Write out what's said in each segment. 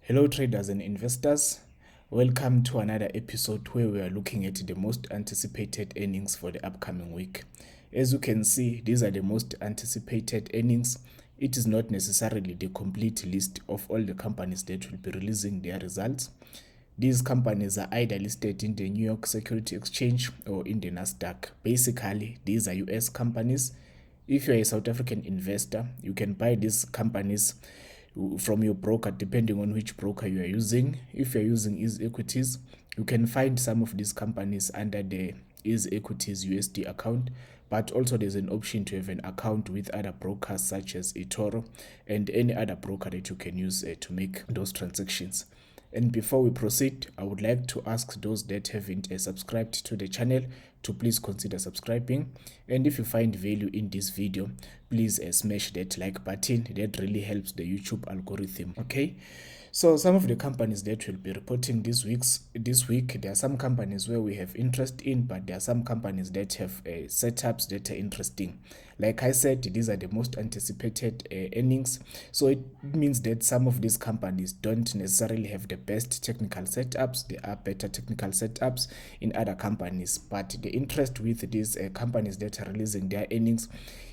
Hello traders and investors, welcome to another episode where we are looking at the most anticipated earnings for the upcoming week. As you can see, these are the most anticipated earnings. It is not necessarily the complete list of all the companies that will be releasing their results. These companies are either listed in the New York Security Exchange or in the Nasdaq. Basically, these are US companies. If you're a South African investor, you can buy these companies from your broker depending on which broker you are using. If you're using eEquities, you can find some of these companies under the eEquities USD account, but also there's an option to have an account with other brokers such as eToro and any other broker that you can use to make those transactions. And before we proceed, I would like to ask those that haven't subscribed to the channel to please consider subscribing. And if you find value in this video, please smash that like button. That really helps the YouTube algorithm. Okay, so some of the companies that will be reporting this week, there are some companies where we have interest in, but there are some companies that have setups that are interesting. Like I said, these are the most anticipated earnings, so it means that some of these companies don't necessarily have the best technical setups. There are better technical setups in other companies, but the interest with these companies that are releasing their earnings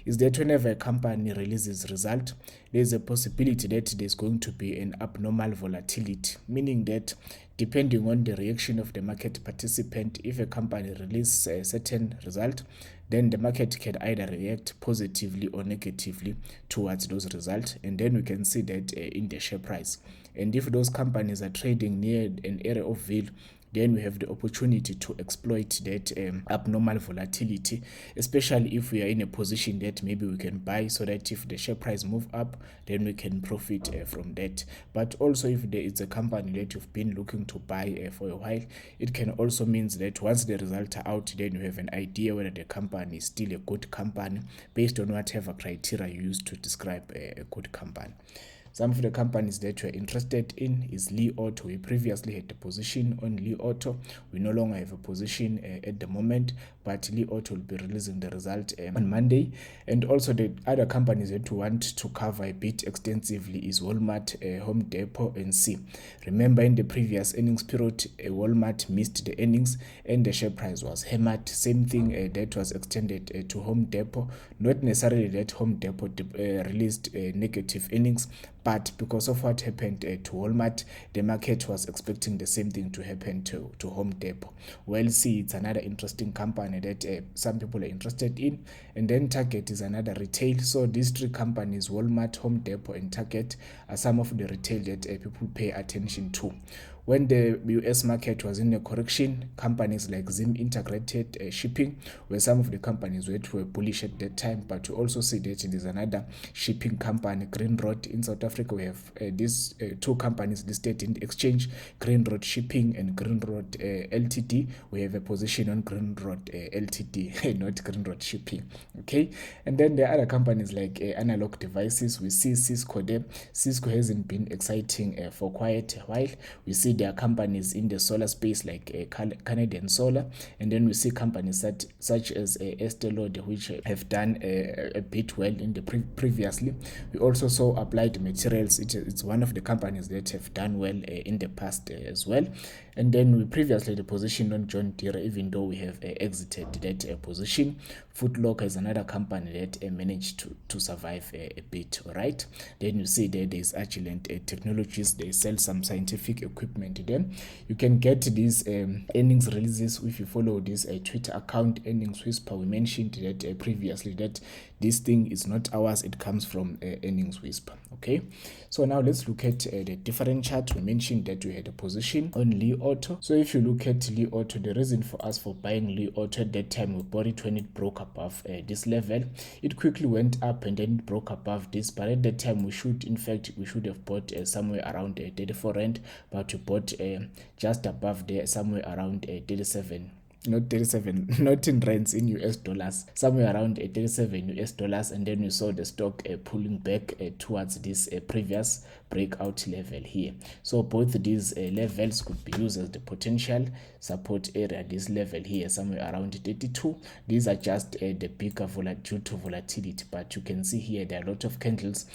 is that whenever a company releases result, there's a possibility that there's going to be an abnormal volatility, meaning that depending on the reaction of the market participant, if a company releases a certain result, then the market can either react positively or negatively towards those results, and then we can see that in the share price. And if those companies are trading near an area of value, then we have the opportunity to exploit that abnormal volatility, especially if we are in a position that maybe we can buy, so that if the share price move up, then we can profit from that. But also if there is a company that you've been looking to buy for a while, it can also mean that once the results are out, then you have an idea whether the company is still a good company based on whatever criteria you use to describe a good company. Some of the companies that we're interested in is Li Auto. We previously had a position on Li Auto. We no longer have a position at the moment, but Li Auto will be releasing the result on Monday. And also the other companies that we want to cover a bit extensively is Walmart, Home Depot, and C. Remember, in the previous earnings period, Walmart missed the earnings and the share price was hammered. Same thing that was extended to Home Depot. Not necessarily that Home Depot released negative earnings, but because of what happened to Walmart, the market was expecting the same thing to happen to Home Depot. Well, see, it's another interesting company that some people are interested in. And then Target is another retail. So these three companies, Walmart, Home Depot, and Target, are some of the retail that people pay attention to. When the US market was in a correction, companies like Zim Integrated Shipping were some of the companies that were bullish at that time. But you also see that there's another shipping company, Grindrod. In South Africa, we have these two companies listed in the exchange, Grindrod Shipping and Grindrod Ltd. We have a position on Grindrod Ltd, not Grindrod Shipping. Okay, and then there are other companies like Analog Devices. We see Cisco there. Cisco hasn't been exciting for quite a while. We see there are companies in the solar space like Canadian Solar, and then we see companies such as Estée Lauder, which have done a bit well in the previously. We also saw Applied Materials. It's one of the companies that have done well in the past as well. And then we previously had a position on John Deere, even though we have exited that position. Foot Locker is another company that managed to survive a bit. All right, then you see there's Agilent Technologies. They sell some scientific equipment. Then you can get these earnings releases if you follow this Twitter account, Earnings Whisper. We mentioned that previously that this thing is not ours, it comes from Earnings Whisper. Okay, so now let's look at the different charts. We mentioned that we had a position on Li Auto. So if you look at Li Auto, the reason for us for buying Li Auto at that time, we bought it when it broke above this level. It quickly went up and then it broke above this, but at that time we should have bought somewhere around 34 rand, but we bought just above there, somewhere around 37 not 37, not in rands, in US dollars, somewhere around 37 US dollars, and then we saw the stock pulling back towards this previous breakout level here. So both these levels could be used as the potential support area. This level here somewhere around 32. These are just the bigger due to volatility, but you can see here there are a lot of candles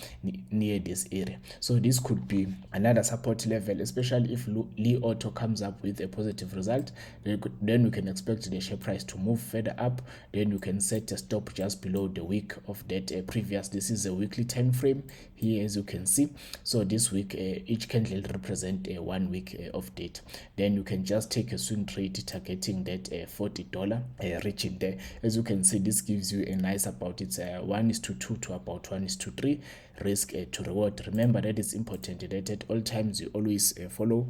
near this area. So this could be another support level, especially if eToro comes up with a positive result. Then we can expect the share price to move further up. Then you can set a stop just below the week of that previous. This is a weekly time frame here, as you can see. So this week each candle represent 1 week of data. Then you can just take a swing trade targeting that $40 region there. As you can see, this gives you a nice about it's 1:2 to about 1:3 risk to reward. Remember that it's important that at all times you always follow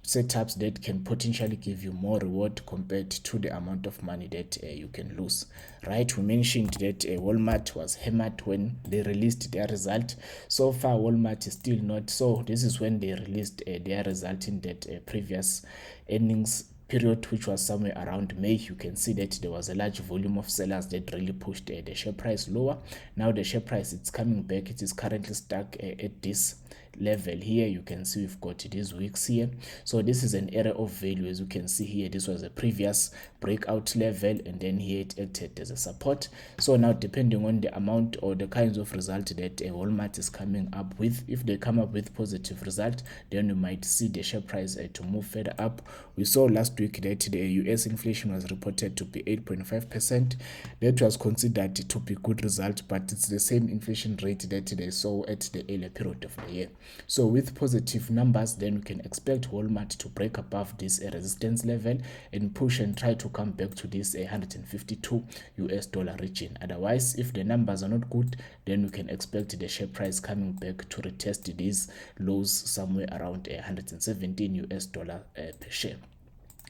setups that can potentially give you more reward compared to the amount of money that you can lose. Right, we mentioned that Walmart was hammered when they released their result. So far Walmart is still not. So this is when they released their result in that previous earnings period, which was somewhere around May. You can see that there was a large volume of sellers that really pushed the share price lower. Now the share price, it's coming back. It is currently stuck at this level here. You can see we've got these wicks here. So this is an area of value. As you can see here, this was a previous breakout level, and then here it acted as a support. So now, depending on the amount or the kinds of result that Walmart is coming up with, if they come up with positive result, then you might see the share price to move further up. We saw last week that the US inflation was reported to be 8.5%. That was considered to be good result, but it's the same inflation rate that they saw at the earlier period of the year. So with positive numbers, then we can expect Walmart to break above this resistance level and push and try to come back to this 152 US dollar region. Otherwise, if the numbers are not good, then we can expect the share price coming back to retest these lows somewhere around 117 US dollar per share.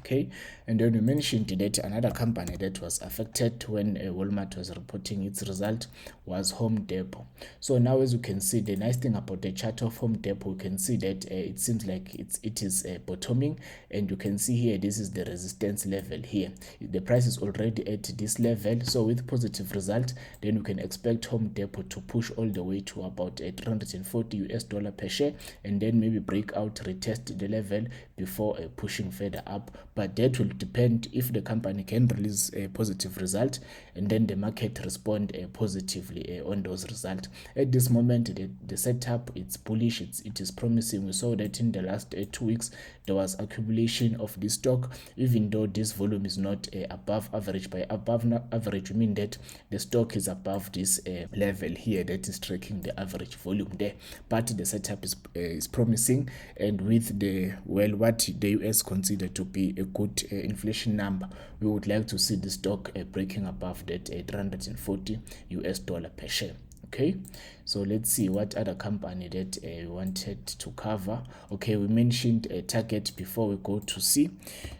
Okay, and then we mentioned that another company that was affected when Walmart was reporting its result was Home Depot. So now, as you can see, the nice thing about the chart of Home Depot, you can see that it seems like it is bottoming, and you can see here this is the resistance level here. The price is already at this level. So with positive result, then you can expect Home Depot to push all the way to about 340 US dollar per share, and then maybe break out, retest the level before pushing further up. But that will depend if the company can release a positive result and then the market respond positively on those results. At this moment, the setup, it's bullish, it is promising. We saw that in the last 2 weeks there was accumulation of this stock, even though this volume is not above average. By above average, we mean that the stock is above this level here that is tracking the average volume there. But the setup is promising, and with the what the US consider to be a good inflation number, we would like to see the stock breaking above that 340 US dollar per share. Okay, so let's see what other company that we wanted to cover. Okay, we mentioned Target before we go to C.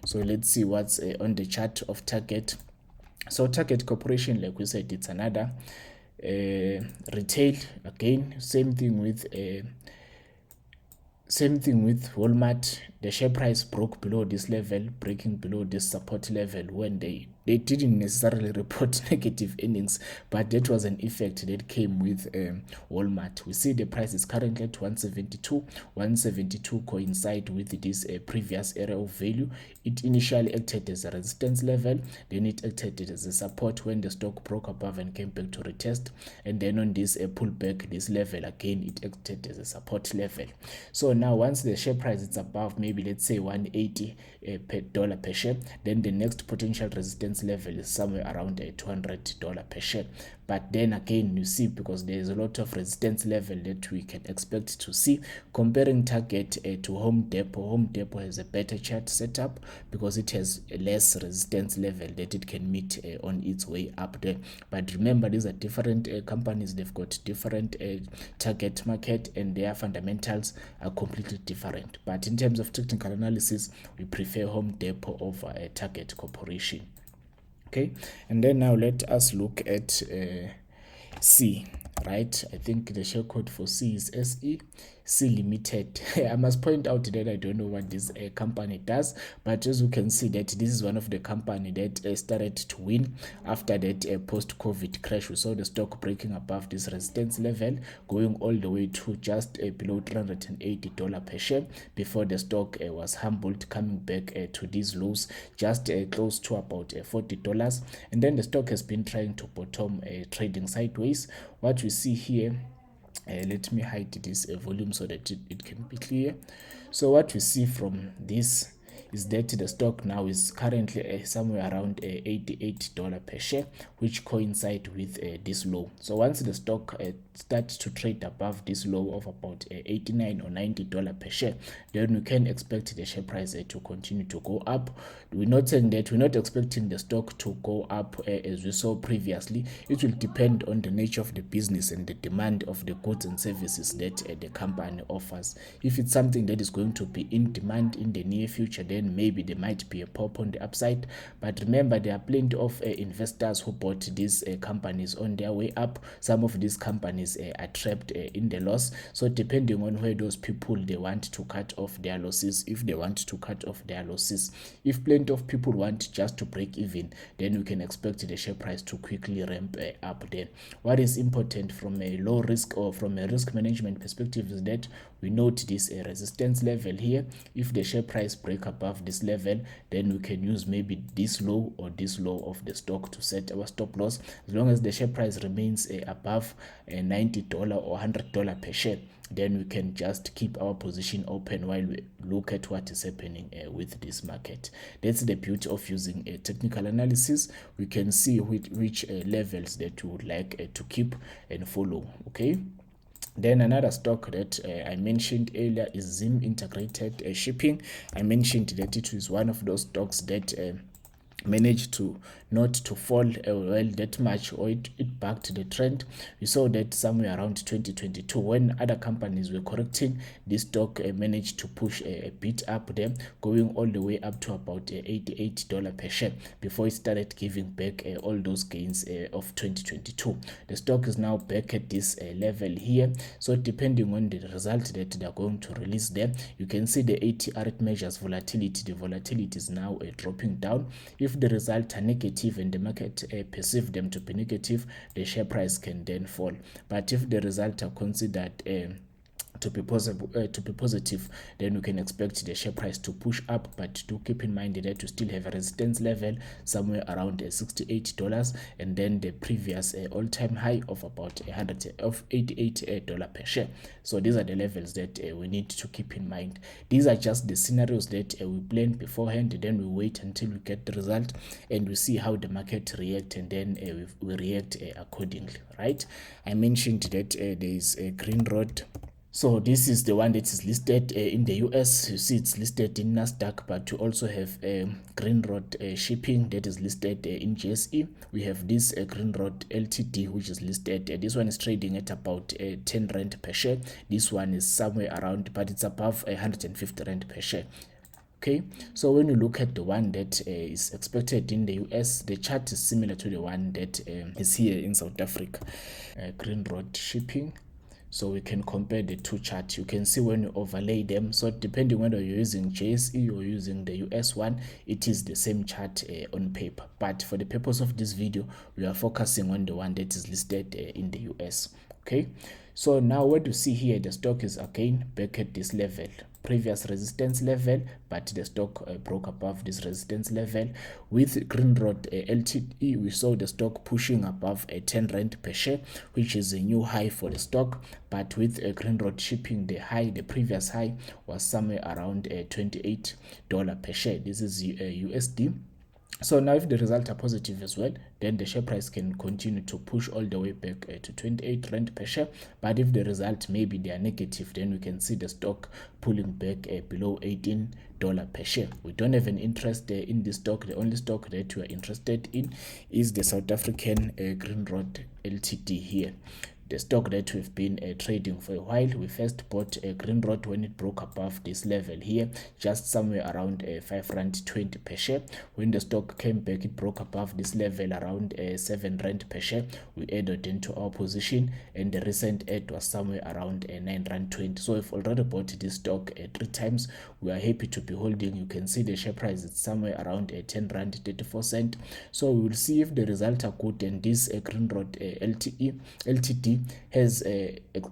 So let's see what's on the chart of Target. So Target Corporation, like we said, it's another retail. Again, same thing with Walmart. The share price broke below this level, breaking below this support level when they didn't necessarily report negative earnings, but that was an effect that came with Walmart. We see the price is currently at 172. 172 coincide with this previous area of value. It initially acted as a resistance level, then it acted as a support when the stock broke above and came back to retest, and then on this pullback, this level again, it acted as a support level. So now once the share price is above, maybe let's say 180 dollar per share, then the next potential resistance level is somewhere around $200 per share. But then again, you see, because there is a lot of resistance level that we can expect to see. Comparing Target to Home Depot has a better chart setup because it has a less resistance level that it can meet on its way up there. But remember, these are different companies. They've got different target market, and their fundamentals are completely different. But in terms of technical analysis, we prefer Home Depot over Target Corporation. Okay, and then now let us look at C, right? I think the share code for C is SE. Sea Limited. I must point out that I don't know what this company does, but as you can see that this is one of the company that started to win after that post-COVID crash. We saw the stock breaking above this resistance level, going all the way to just below $380 per share before the stock was humbled, coming back to these lows, just close to about $40. And then the stock has been trying to bottom, trading sideways. What we see here, let me hide this volume so that it can be clear. So what we see from this is that the stock now is currently somewhere around $88 per share, which coincide with this low. So once the stock starts to trade above this low of about $89 or $90 per share, then we can expect the share price to continue to go up. We're not saying that we're not expecting the stock to go up as we saw previously. It will depend on the nature of the business and the demand of the goods and services that the company offers. If it's something that is going to be in demand in the near future, then maybe there might be a pop on the upside. But remember, there are plenty of investors who bought these companies on their way up. Some of these companies are trapped in the loss. So depending on where those people they want to cut off their losses, if they want to cut off their losses, if plenty of people want just to break even, then we can expect the share price to quickly ramp up. Then what is important from a low risk or from a risk management perspective is that we note this resistance level here. If the share price break above this level, then we can use maybe this low or this low of the stock to set our stop loss. As long as the share price remains above $90 or $100 per share, then we can just keep our position open while we look at what is happening with this market. That's the beauty of using a technical analysis. We can see which levels that we would like to keep and follow. Okay. Then another stock that I mentioned earlier is Zim Integrated Shipping. I mentioned that it is one of those stocks that managed to not to fall well that much, or it backed the trend. We saw that somewhere around 2022 when other companies were correcting, this stock managed to push a bit up there, going all the way up to about $88 per share before it started giving back all those gains of 2022. The stock is now back at this level here. So depending on the result that they are going to release there, you can see the ATR, it measures volatility. The volatility is now dropping down. If the results are negative and the market perceive them to be negative, the share price can then fall. But if the results are considered to be positive, then we can expect the share price to push up. But do keep in mind that you still have a resistance level somewhere around $68, and then the previous all-time high of about $88 per share. So these are the levels that we need to keep in mind. These are just the scenarios that we plan beforehand, and then we wait until we get the result and we see how the market react, and then we react accordingly, right? I mentioned that there is a Grindrod. So this is the one that is listed in the US. You see it's listed in NASDAQ, but you also have Grindrod Shipping that is listed in GSE. We have this Grindrod Ltd, which is listed. This one is trading at about 10 Rand per share. This one is somewhere around, but it's above 150 Rand per share. Okay, so when you look at the one that is expected in the US, the chart is similar to the one that is here in South Africa, Grindrod Shipping. So we can compare the two charts. You can see when you overlay them. So depending whether you're using JSE or using the US one, it is the same chart on paper. But for the purpose of this video, we are focusing on the one that is listed in the US. Okay, so now what you see here, the stock is again back at this level, previous resistance level, but the stock broke above this resistance level. With Grindrod Ltd, we saw the stock pushing above 10 Rand per share, which is a new high for the stock. But with Grindrod Shipping, the previous high was somewhere around $28 per share. This is USD. So now if the results are positive as well, then the share price can continue to push all the way back to 28 Rand per share. But if the result maybe they are negative, then we can see the stock pulling back below $18 per share. We don't have an interest in this stock. The only stock that we are interested in is the South African Grindrod Ltd here. the stock that we've been trading for a while. We first bought Grindrod when it broke above this level here, just somewhere around 5 rand 20 per share. When the stock came back, it broke above this level around 7 rand per share. We added into our position, and the recent add was somewhere around 9 rand 20. So we've already bought this stock 3 times. We are happy to be holding. You can see the share price is somewhere around 10 rand 34 cent. So we will see if the results are good, and this Grindrod LTD has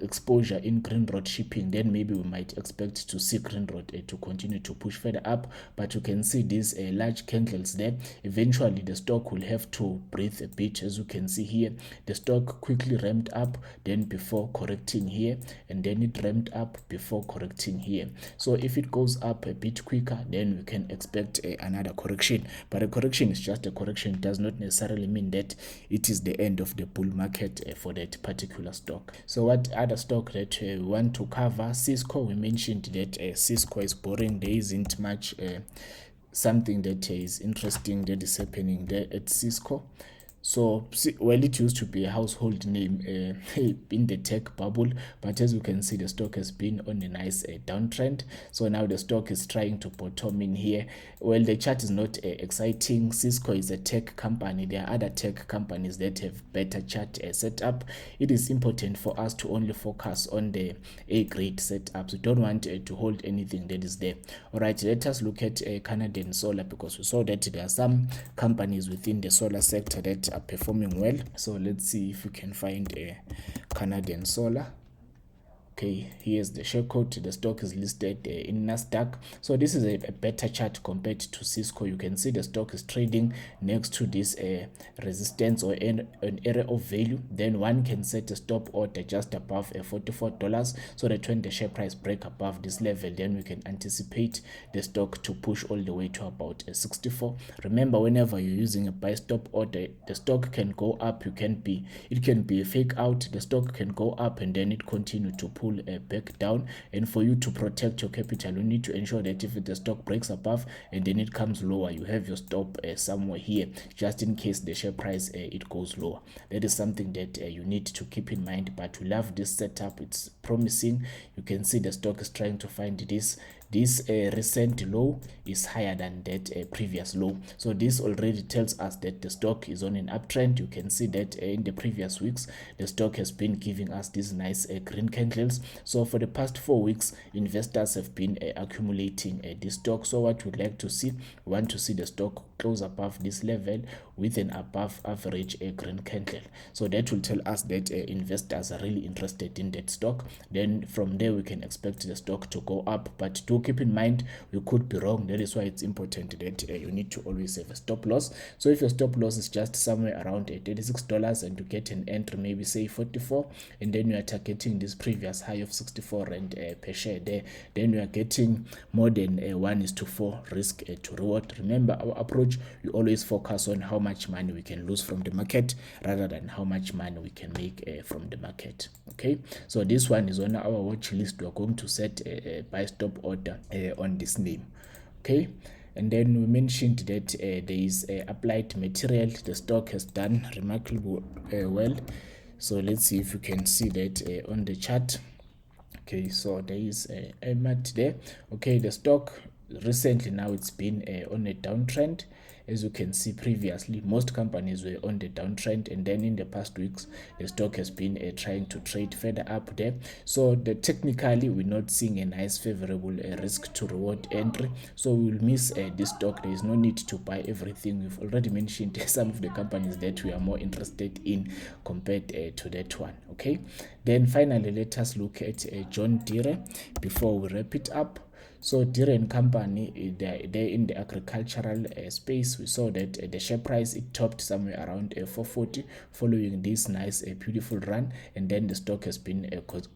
exposure in Grindrod Shipping. Then maybe we might expect to see Grindrod to continue to push further up. But you can see these large candles there. Eventually the stock will have to breathe a bit. As you can see here, the stock quickly ramped up, then before correcting here, and then it ramped up before correcting here. So if it goes up a bit quicker, then we can expect another correction. But a correction is just a correction. It does not necessarily mean that it is the end of the bull market for that particular stock. So what other stock that we want to cover? Cisco. We mentioned that Cisco is boring. There isn't much something that is interesting that is happening there at Cisco. So, well, it used to be a household name in the tech bubble, but as you can see, the stock has been on a nice downtrend. So now the stock is trying to bottom in here. Well, the chart is not exciting. Cisco is a tech company. There are other tech companies that have better chart setup. It is important for us to only focus on the A-grade setups. We don't want to hold anything that is there. All right, let us look at Canadian Solar, because we saw that there are some companies within the solar sector that are performing well. So let's see if we can find a Canadian Solar. Okay, here's the share code. The stock is listed in Nasdaq. So this is a better chart compared to Cisco. You can see the stock is trading next to this resistance or an area of value. Then one can set a stop order just above $44, so that when the share price break above this level, then we can anticipate the stock to push all the way to about 64. Remember, whenever you're using a buy stop order, the stock can go up. It can be a fake out. The stock can go up and then it continue to pull back down. And for you to protect your capital, you need to ensure that if the stock breaks above and then it comes lower, you have your stop somewhere here, just in case the share price it goes lower. That is something that you need to keep in mind. But we love this setup. It's promising. You can see the stock is trying to find this recent low is higher than that previous low. So this already tells us that the stock is on an uptrend. You can see that in the previous weeks, the stock has been giving us these nice green candles. So for the past 4 weeks, investors have been accumulating this stock. So what we'd like to see, we want to see the stock close above this level with an above average green candle. So that will tell us that investors are really interested in that stock. Then from there we can expect the stock to go up. But do keep in mind, we could be wrong. That is why it's important that you need to always have a stop loss. So if your stop loss is just somewhere around $36 and you get an entry, maybe say 44, and then you are targeting this previous high of 64 rand per share there, then you are getting more than 1:4 risk to reward. Remember, our approach, we always focus on how much money we can lose from the market rather than how much money we can make from the market. Okay, so this one is on our watch list. We are going to set a buy stop order on this name. Okay, and then we mentioned that there is applied material. The stock has done remarkably well. So let's see if you can see that on the chart. Okay, so there is a mat there. Okay, the stock recently now it's been on a downtrend. As you can see, previously most companies were on the downtrend, and then in the past weeks the stock has been trying to trade further up there. So technically we're not seeing a nice favorable risk to reward entry, so we will miss this stock. There is no need to buy everything. We've already mentioned some of the companies that we are more interested in compared to that one. Okay, then finally let us look at John Deere before we wrap it up. So Deere & Company, they're in the agricultural space. We saw that the share price, it topped somewhere around 440 following this nice beautiful run, and then the stock has been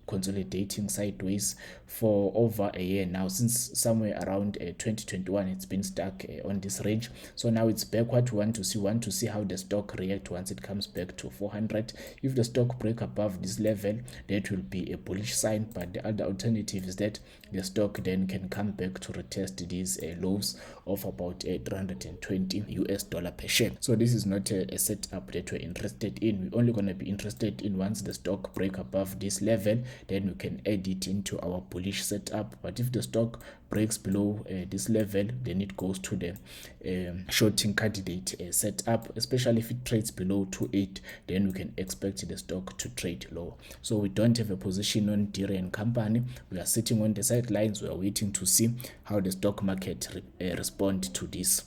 consolidating sideways for over a year now. Since somewhere around 2021, it's been stuck on this range. So now it's back. What we want to see how the stock react once it comes back to 400. If the stock break above this level, that will be a bullish sign. But the other alternative is that the stock then can come back to retest these lows of about $320 per share. So this is not a setup that we're interested in. We're only going to be interested in once the stock break above this level, then we can add it into our bullish setup. But if the stock breaks below this level, then it goes to the shorting candidate setup, especially if it trades below 2.8, then we can expect the stock to trade low. So we don't have a position on Dira and Company. We are sitting on the sidelines. We are waiting to see how the stock market respond to this.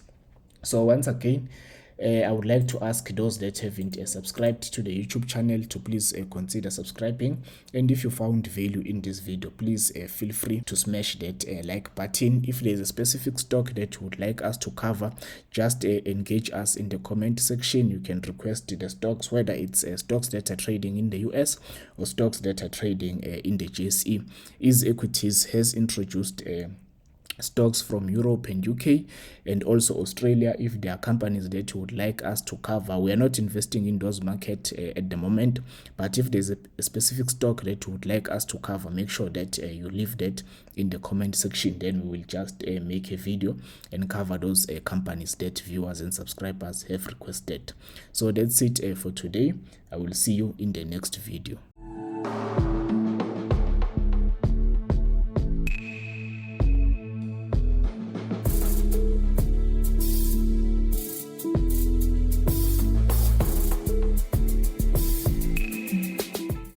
So once again, I would like to ask those that haven't subscribed to the YouTube channel to please consider subscribing. And if you found value in this video, please feel free to smash that like button. If there's a specific stock that you would like us to cover, just engage us in the comment section. You can request the stocks, whether it's stocks that are trading in the US or stocks that are trading in the JSE. Ease Equities has introduced stocks from Europe and UK and also Australia. If there are companies that you would like us to cover, we are not investing in those markets at the moment, but if there's a specific stock that you would like us to cover, make sure that you leave that in the comment section. Then we will just make a video and cover those companies that viewers and subscribers have requested. So that's it for today. I will see you in the next video.